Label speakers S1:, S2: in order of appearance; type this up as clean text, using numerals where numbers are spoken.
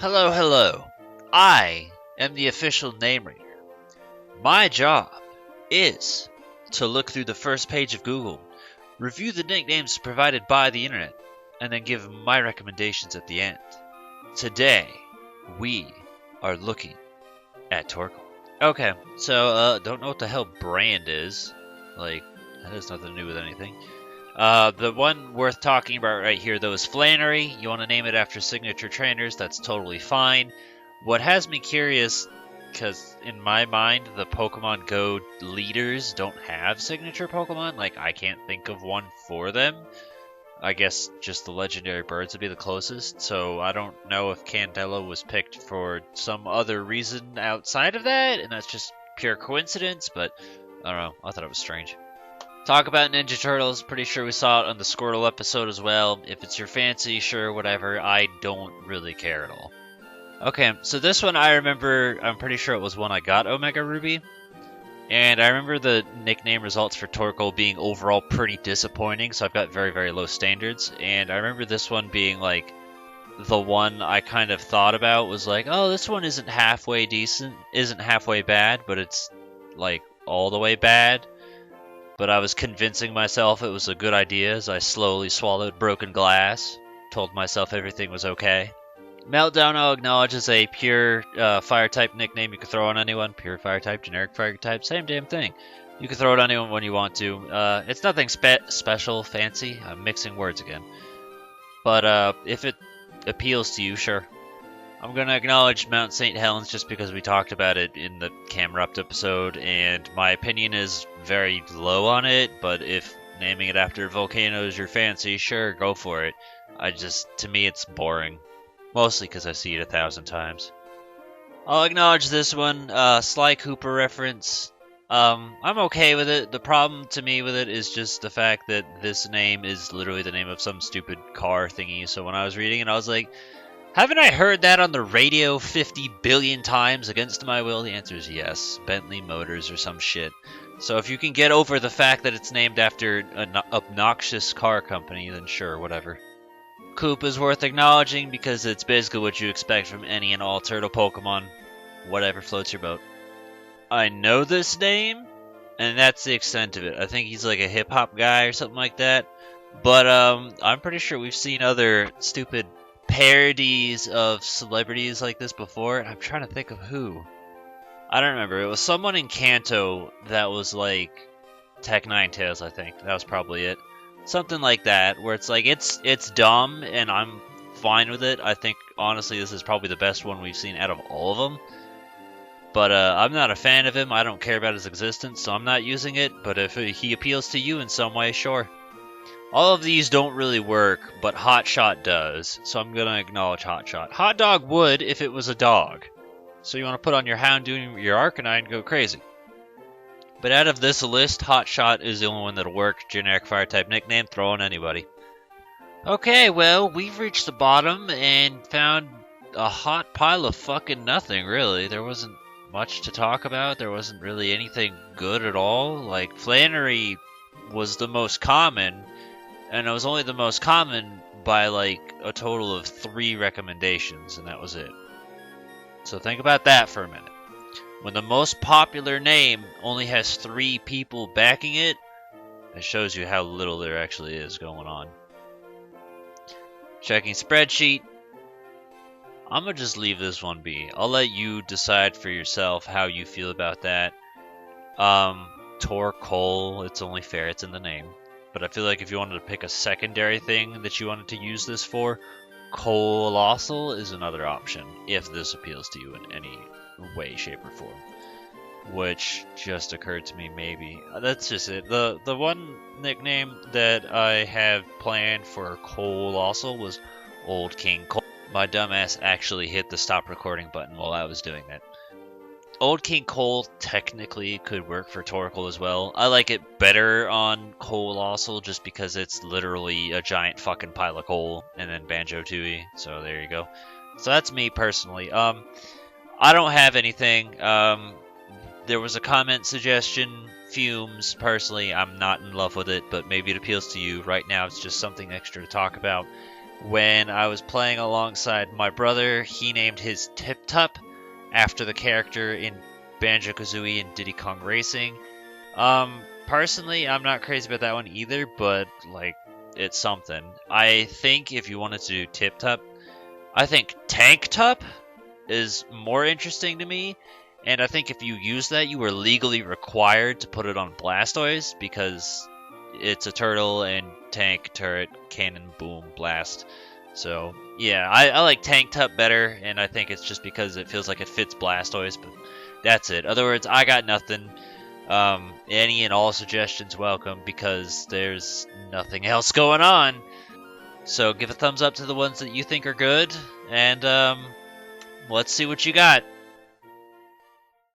S1: Hello, hello. I am the official name reader. My job is to look through the first page of Google, review the nicknames provided by the internet, and then give my recommendations at the end. Today, we are looking at Torkoal. Okay, so don't know what the hell brand is. Like, that has nothing to do with anything. The one worth talking about right here, though, is Flannery. You want to name it after signature trainers, that's totally fine. What has me curious, because in my mind, the Pokemon Go leaders don't have signature Pokemon. Like, I can't think of one for them. I guess just the legendary birds would be the closest, so I don't know if Candela was picked for some other reason outside of that, and that's just pure coincidence, but I don't know, I thought it was strange. Talk about Ninja Turtles, pretty sure we saw it on the Squirtle episode as well. If it's your fancy, sure, whatever, I don't really care at all. Okay, so this one I remember, I'm pretty sure it was one I got Omega Ruby. And I remember the nickname results for Torkoal being overall pretty disappointing, so I've got very, very low standards. And I remember this one being like, the one I kind of thought about was like, oh, this one isn't halfway decent, isn't halfway bad, but it's like all the way bad. But I was convincing myself it was a good idea as I slowly swallowed broken glass, told myself everything was okay. Meltdown, I'll acknowledge, is a pure fire-type nickname you can throw on anyone. Pure fire-type, generic fire-type, same damn thing. You can throw it on anyone when you want to. It's nothing special, fancy. I'm mixing words again. But if it appeals to you, sure. I'm going to acknowledge Mount St. Helens just because we talked about it in the Camerupt episode, and my opinion is very low on it, but if naming it after Volcano is your fancy, sure, go for it. To me, it's boring. Mostly because I see it 1,000 times. I'll acknowledge this one, Sly Cooper reference. I'm okay with it. The problem to me with it is just the fact that this name is literally the name of some stupid car thingy, so when I was reading it, I was like, haven't I heard that on the radio 50 billion times against my will? The answer is yes. Bentley Motors or some shit. So if you can get over the fact that it's named after an obnoxious car company, then sure, whatever. Coop is worth acknowledging because it's basically what you expect from any and all turtle Pokemon. Whatever floats your boat. I know this name, and that's the extent of it. I think he's like a hip-hop guy or something like that. But I'm pretty sure we've seen other stupid parodies of celebrities like this before, and I'm trying to think of who. I don't remember. It was someone in Kanto that was like Tech Nine Tails, I think. That was probably it. Something like that, where it's like, it's dumb, and I'm fine with it. I think, honestly, this is probably the best one we've seen out of all of them. But I'm not a fan of him. I don't care about his existence, so I'm not using it. But if he appeals to you in some way, sure. All of these don't really work, but Hotshot does, so I'm going to acknowledge Hotshot. Hot Dog would if it was a dog. So you want to put on your Houndoom, your Arcanine, and go crazy. But out of this list, Hotshot is the only one that'll work. Generic fire-type nickname, throw on anybody. Okay, well, we've reached the bottom and found a hot pile of fucking nothing, really. There wasn't much to talk about. There wasn't really anything good at all. Like, Flannery was the most common, and it was only the most common by, like, a total of 3 recommendations, and that was it. So think about that for a minute. When the most popular name only has 3 people backing it, it shows you how little there actually is going on. Checking spreadsheet. I'm going to just leave this one be. I'll let you decide for yourself how you feel about that. Torkoal, it's only fair, it's in the name. But I feel like if you wanted to pick a secondary thing that you wanted to use this for, Colossal is another option, if this appeals to you in any way, shape, or form. Which just occurred to me, maybe. That's just it. The one nickname that I have planned for Colossal was Old King Cole. My dumbass actually hit the stop recording button while I was doing that. Old King Cole technically could work for Torkoal as well. I like it better on Colossal just because it's literally a giant fucking pile of coal and then Banjo-Tooie. So there you go. So that's me personally. I don't have anything. There was a comment suggestion, Fumes. Personally, I'm not in love with it, but maybe it appeals to you. Right now, it's just something extra to talk about. when I was playing alongside my brother, he named his Tip Tup after the character in Banjo-Kazooie and Diddy Kong Racing. Personally, I'm not crazy about that one either, but, like, it's something. I think if you wanted to do Tip Tup, I think Tank Tup is more interesting to me, and I think if you use that, you were legally required to put it on Blastoise, because it's a turtle and tank, turret, cannon, boom, blast. So, yeah, I like Tank Tup better, and I think it's just because it feels like it fits Blastoise, but that's it. Other words, I got nothing. Any and all suggestions welcome, because there's nothing else going on. So give a thumbs up to the ones that you think are good, and let's see what you got.